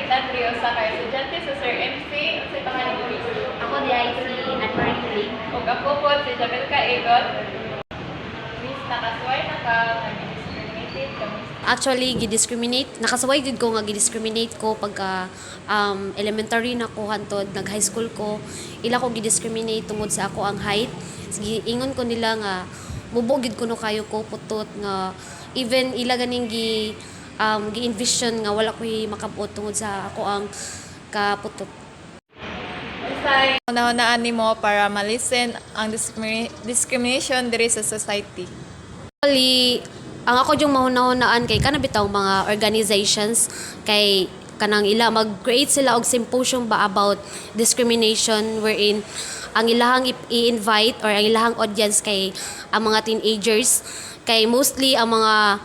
representante usa ka estudyante sa Sir MC unsay pangalan mo? Ako di ay si Anne-Marie Lee. Ug ako po si Jabel Kaegot. Miss nakasway na ka discriminated ka. Actually, nakasaway gid ko nga gidiscriminate ko pagka elementary na ko hantod nag-high school ko. Ila ko gidiscriminate tungod sa ako ang height. Sige, ingon ko nila nga mubo gid ko no kayo ko putot nga even ila ganing gi-envision nga wala ko makabuot tungod sa ako ang kaputot. Unsay Una-unaan nimo para malisen ang discrimination diri sa society. Actually, ang ako yung mahuna-hunaan kay kanang bitaw mga organizations kay kanang ila mag-create sila og symposium ba about discrimination wherein ang ilahang i-invite or ang ilahang audience kay ang mga teenagers kay mostly ang mga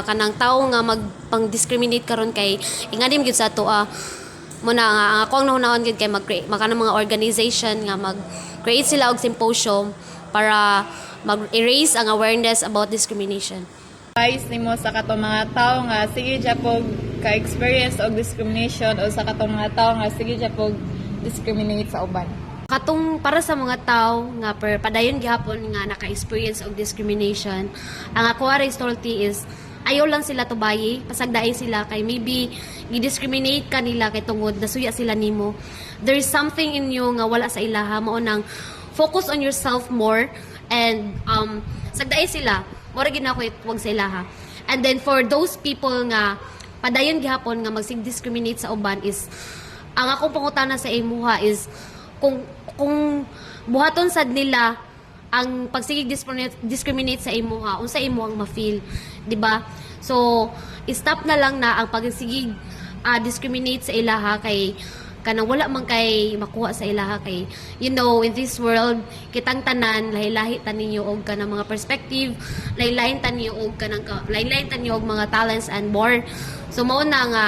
kanang tawo nga magpang-discriminate karon kay ingadim gyud sa ato muna nga ang ako ang nahunaon gyud kay mag-create mga organization nga mag-create sila og symposium para mag-erase ang awareness about discrimination. Advice nimo sa katong mga tawo nga sige japog ka-experience og discrimination o sa katong mga tawo nga sige japog discriminate sa uban. Katong para sa mga tao nga padayon gihapon nga naka-experience og discrimination, ang ako resulti is ayaw lang sila tubayi, pasagdaay sila kay maybe gi-discriminate kanila kay tungod nasuya sila nimo. There is something in you nga wala sa ilaha mao nang focus on yourself more and sagdaay sila mura gid nako wag sa ilaha. And then for those people nga padayon gihapon nga magsig-discriminate sa uban is ang akong pangutana sa imuha is kung buhaton sad nila ang pagsigig discriminate sa imuha unsa imuhang ma-feel, di ba? So stop na lang na ang pagsigig discriminate sa ilaha kay kanang wala man kay makuha sa ilaha kay you know in this world kitang tanan lahi-lahi ta ninyo og kanang mga perspective, lahi-lahi ta ninyo og kanang lahi-lahi ta ninyo og mga talents and more. So mao na nga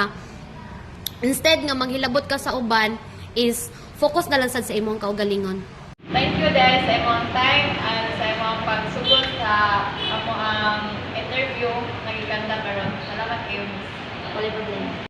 instead nga manghilabot ka sa uban is focus na lang sad sa imong kaugalingon. Thank you dahil sa imong time and sa imong pagsugod sa among interview nagiganda karon. Salamat kayo. Wala problema.